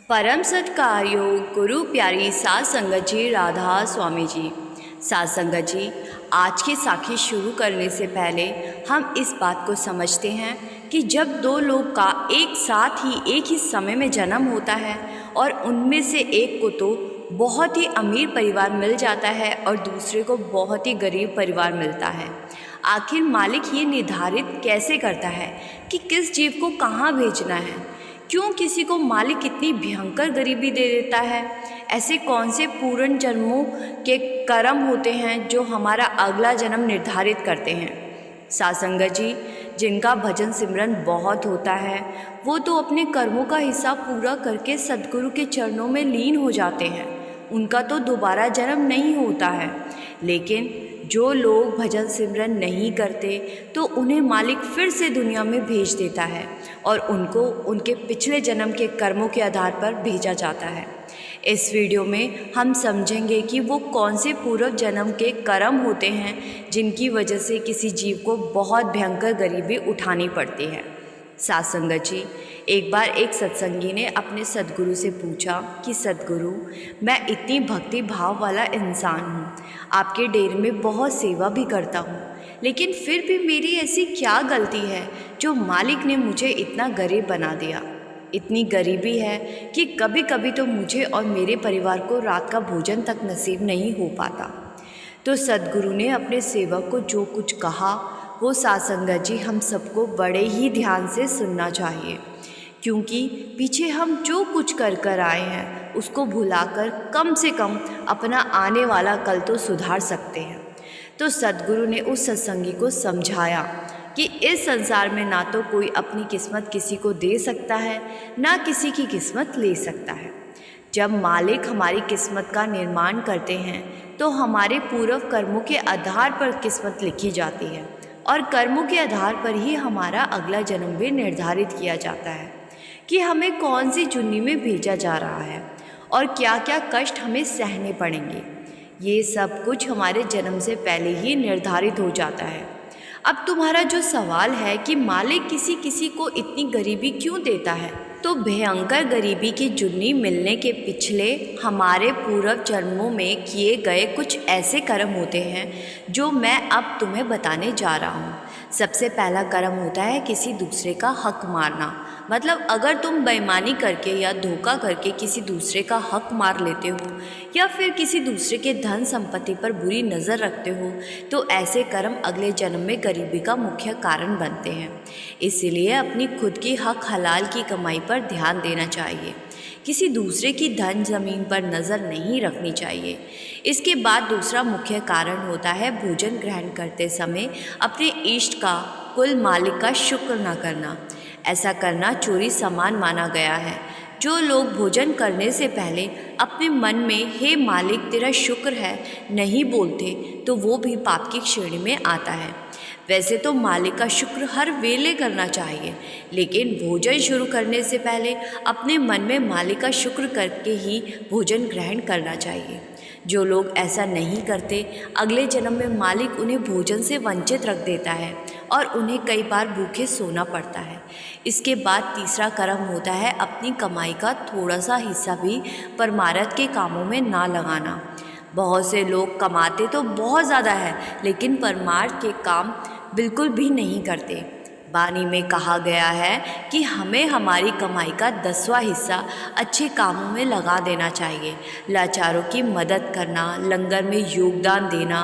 परम सत्कार योग गुरु प्यारी साध संगत जी राधा स्वामी जी। साध संगत जी, आज की साखी शुरू करने से पहले हम इस बात को समझते हैं कि जब दो लोग का एक साथ ही एक ही समय में जन्म होता है और उनमें से एक को तो बहुत ही अमीर परिवार मिल जाता है और दूसरे को बहुत ही गरीब परिवार मिलता है, आखिर मालिक ये निर्धारित कैसे करता है कि किस जीव को कहाँ भेजना है? क्यों किसी को मालिक इतनी भयंकर गरीबी दे देता है? ऐसे कौन से पूर्ण जन्मों के कर्म होते हैं जो हमारा अगला जन्म निर्धारित करते हैं? साध संगत जी, जिनका भजन सिमरन बहुत होता है वो तो अपने कर्मों का हिस्सा पूरा करके सद्गुरु के चरणों में लीन हो जाते हैं, उनका तो दोबारा जन्म नहीं होता है। लेकिन जो लोग भजन सिमरन नहीं करते तो उन्हें मालिक फिर से दुनिया में भेज देता है और उनको उनके पिछले जन्म के कर्मों के आधार पर भेजा जाता है। इस वीडियो में हम समझेंगे कि वो कौन से पूर्व जन्म के कर्म होते हैं जिनकी वजह से किसी जीव को बहुत भयंकर गरीबी उठानी पड़ती है। साध संगत जी, एक बार एक सत्संगी ने अपने सद्गुरु से पूछा कि सद्गुरु, मैं इतनी भक्ति भाव वाला इंसान हूँ, आपके डेरे में बहुत सेवा भी करता हूँ, लेकिन फिर भी मेरी ऐसी क्या गलती है जो मालिक ने मुझे इतना गरीब बना दिया? इतनी गरीबी है कि कभी कभी तो मुझे और मेरे परिवार को रात का भोजन तक नसीब नहीं हो पाता। तो सद्गुरु ने अपने सेवक को जो कुछ कहा वो साध संगत जी हम सबको बड़े ही ध्यान से सुनना चाहिए, क्योंकि पीछे हम जो कुछ कर कर आए हैं उसको भुलाकर कम से कम अपना आने वाला कल तो सुधार सकते हैं। तो सद्गुरु ने उस सत्संगी को समझाया कि इस संसार में ना तो कोई अपनी किस्मत किसी को दे सकता है, ना किसी की किस्मत ले सकता है। जब मालिक हमारी किस्मत का निर्माण करते हैं तो हमारे पूर्व कर्मों के आधार पर किस्मत लिखी जाती है और कर्मों के आधार पर ही हमारा अगला जन्म भी निर्धारित किया जाता है कि हमें कौन सी जुन्नी में भेजा जा रहा है और क्या क्या कष्ट हमें सहने पड़ेंगे। ये सब कुछ हमारे जन्म से पहले ही निर्धारित हो जाता है। अब तुम्हारा जो सवाल है कि मालिक किसी किसी को इतनी गरीबी क्यों देता है, तो भयंकर गरीबी की जुन्नी मिलने के पिछले हमारे पूर्व जन्मों में किए गए कुछ ऐसे कर्म होते हैं जो मैं अब तुम्हें बताने जा रहा हूँ। सबसे पहला कर्म होता है किसी दूसरे का हक मारना। मतलब अगर तुम बेईमानी करके या धोखा करके किसी दूसरे का हक मार लेते हो या फिर किसी दूसरे के धन संपत्ति पर बुरी नज़र रखते हो तो ऐसे कर्म अगले जन्म में गरीबी का मुख्य कारण बनते हैं। इसीलिए अपनी खुद की हक हलाल की कमाई पर ध्यान देना चाहिए, किसी दूसरे की धन जमीन पर नज़र नहीं रखनी चाहिए। इसके बाद दूसरा मुख्य कारण होता है भोजन ग्रहण करते समय अपने इष्ट का कुल मालिक का शुक्र न करना। ऐसा करना चोरी समान माना गया है। जो लोग भोजन करने से पहले अपने मन में हे मालिक तेरा शुक्र है नहीं बोलते तो वो भी पाप की श्रेणी में आता है। वैसे तो मालिक का शुक्र हर वेले करना चाहिए, लेकिन भोजन शुरू करने से पहले अपने मन में मालिक का शुक्र करके ही भोजन ग्रहण करना चाहिए। जो लोग ऐसा नहीं करते अगले जन्म में मालिक उन्हें भोजन से वंचित रख देता है और उन्हें कई बार भूखे सोना पड़ता है। इसके बाद तीसरा कर्म होता है अपनी कमाई का थोड़ा सा हिस्सा भी परमार्थ के कामों में ना लगाना। बहुत से लोग कमाते तो बहुत ज़्यादा है लेकिन परमार्थ के काम बिल्कुल भी नहीं करते। वाणी में कहा गया है कि हमें हमारी कमाई का 10वां हिस्सा अच्छे कामों में लगा देना चाहिए। लाचारों की मदद करना, लंगर में योगदान देना,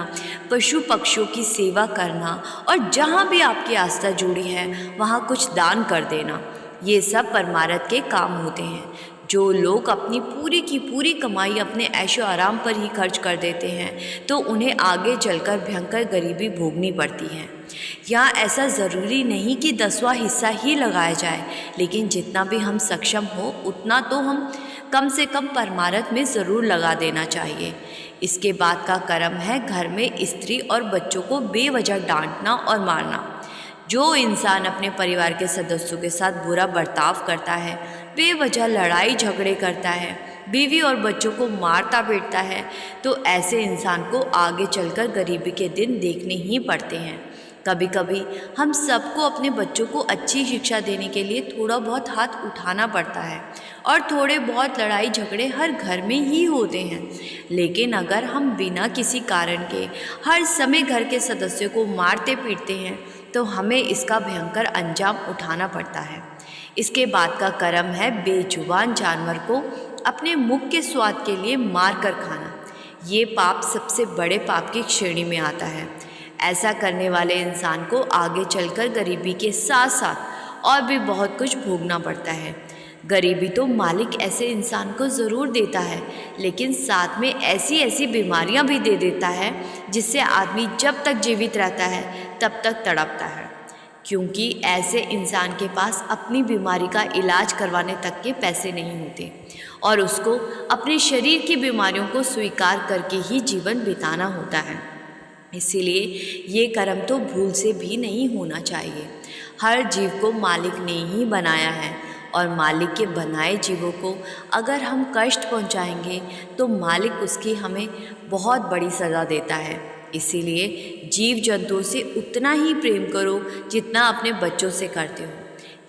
पशु पक्षियों की सेवा करना और जहाँ भी आपकी आस्था जुड़ी है वहाँ कुछ दान कर देना, ये सब परमार्थ के काम होते हैं। जो लोग अपनी पूरी की पूरी कमाई अपने ऐशो आराम पर ही खर्च कर देते हैं तो उन्हें आगे चलकर भयंकर गरीबी भोगनी पड़ती है। यहाँ ऐसा ज़रूरी नहीं कि 10वां हिस्सा ही लगाया जाए, लेकिन जितना भी हम सक्षम हो उतना तो हम कम से कम परमार्थ में ज़रूर लगा देना चाहिए। इसके बाद का कर्म है घर में स्त्री और बच्चों को बेवजह डांटना और मारना। जो इंसान अपने परिवार के सदस्यों के साथ बुरा बर्ताव करता है, बेवजह लड़ाई झगड़े करता है, बीवी और बच्चों को मारता पीटता है, तो ऐसे इंसान को आगे चलकर गरीबी के दिन देखने ही पड़ते हैं। कभी कभी हम सबको अपने बच्चों को अच्छी शिक्षा देने के लिए थोड़ा बहुत हाथ उठाना पड़ता है और थोड़े बहुत लड़ाई झगड़े हर घर में ही होते हैं। लेकिन अगर हम बिना किसी कारण के हर समय घर के सदस्यों को मारते पीटते हैं तो हमें इसका भयंकर अंजाम उठाना पड़ता है। इसके बाद का कर्म है बेजुबान जानवर को अपने मुख के स्वाद के लिए मार कर खाना। ये पाप सबसे बड़े पाप की श्रेणी में आता है। ऐसा करने वाले इंसान को आगे चलकर गरीबी के साथ साथ और भी बहुत कुछ भोगना पड़ता है। गरीबी तो मालिक ऐसे इंसान को ज़रूर देता है, लेकिन साथ में ऐसी ऐसी बीमारियां भी दे देता है जिससे आदमी जब तक जीवित रहता है तब तक तड़पता है, क्योंकि ऐसे इंसान के पास अपनी बीमारी का इलाज करवाने तक के पैसे नहीं होते और उसको अपने शरीर की बीमारियों को स्वीकार करके ही जीवन बिताना होता है। इसीलिए ये कर्म तो भूल से भी नहीं होना चाहिए। हर जीव को मालिक ने ही बनाया है और मालिक के बनाए जीवों को अगर हम कष्ट पहुंचाएंगे तो मालिक उसकी हमें बहुत बड़ी सज़ा देता है। इसीलिए जीव जंतुओं से उतना ही प्रेम करो जितना अपने बच्चों से करते हो।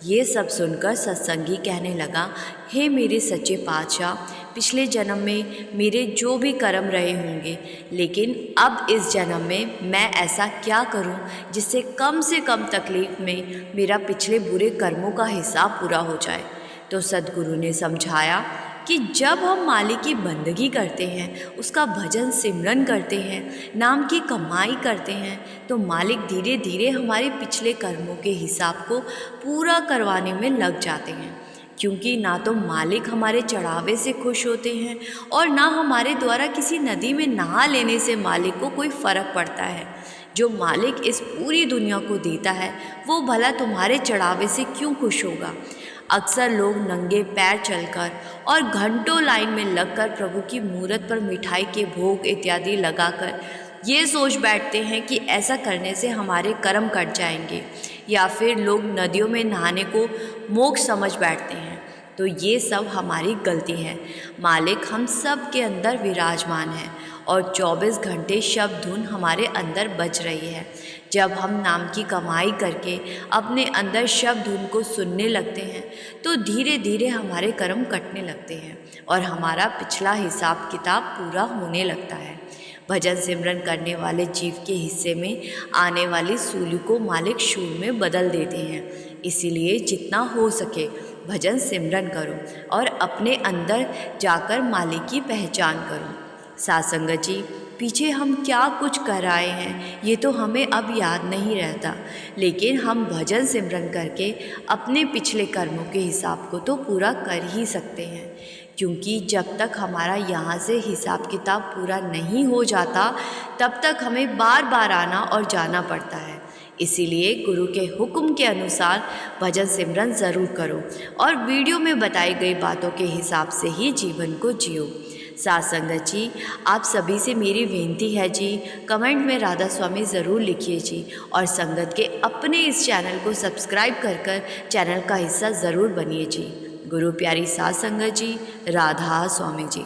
ये सब सुनकर सत्संगी कहने लगा, हे मेरे सच्चे पातशाह, पिछले जन्म में मेरे जो भी कर्म रहे होंगे, लेकिन अब इस जन्म में मैं ऐसा क्या करूं जिससे कम से कम तकलीफ़ में मेरा पिछले बुरे कर्मों का हिसाब पूरा हो जाए। तो सद्गुरु ने समझाया कि जब हम मालिक की बंदगी करते हैं, उसका भजन सिमरन करते हैं, नाम की कमाई करते हैं, तो मालिक धीरे धीरे हमारे पिछले कर्मों के हिसाब को पूरा करवाने में लग जाते हैं। क्योंकि ना तो मालिक हमारे चढ़ावे से खुश होते हैं और ना हमारे द्वारा किसी नदी में नहा लेने से मालिक को कोई फ़र्क पड़ता है। जो मालिक इस पूरी दुनिया को देता है वो भला तुम्हारे चढ़ावे से क्यों खुश होगा। अक्सर लोग नंगे पैर चलकर और घंटों लाइन में लगकर प्रभु की मूरत पर मिठाई के भोग इत्यादि लगाकर ये सोच बैठते हैं कि ऐसा करने से हमारे कर्म कट जाएंगे, या फिर लोग नदियों में नहाने को मोक्ष समझ बैठते हैं। तो ये सब हमारी गलती है। मालिक हम सब के अंदर विराजमान है और 24 घंटे शब्द धुन हमारे अंदर बज रही है। जब हम नाम की कमाई करके अपने अंदर शब्द धुन को सुनने लगते हैं तो धीरे धीरे हमारे कर्म कटने लगते हैं और हमारा पिछला हिसाब किताब पूरा होने लगता है। भजन सिमरन करने वाले जीव के हिस्से में आने वाली सूली को मालिक शूल में बदल देते हैं। इसीलिए जितना हो सके भजन सिमरन करो और अपने अंदर जाकर मालिक की पहचान करो। साथ संगत जी, पीछे हम क्या कुछ कर आए हैं ये तो हमें अब याद नहीं रहता, लेकिन हम भजन सिमरन करके अपने पिछले कर्मों के हिसाब को तो पूरा कर ही सकते हैं। क्योंकि जब तक हमारा यहाँ से हिसाब किताब पूरा नहीं हो जाता तब तक हमें बार बार आना और जाना पड़ता है। इसीलिए गुरु के हुक्म के अनुसार भजन सिमरन ज़रूर करो और वीडियो में बताई गई बातों के हिसाब से ही जीवन को जियो। साथ संगत जी, आप सभी से मेरी विनती है जी, कमेंट में राधा स्वामी ज़रूर लिखिए जी और संगत के अपने इस चैनल को सब्सक्राइब कर चैनल का हिस्सा ज़रूर बनिए जी। गुरु प्यारी साथ संगत जी, राधा स्वामी जी।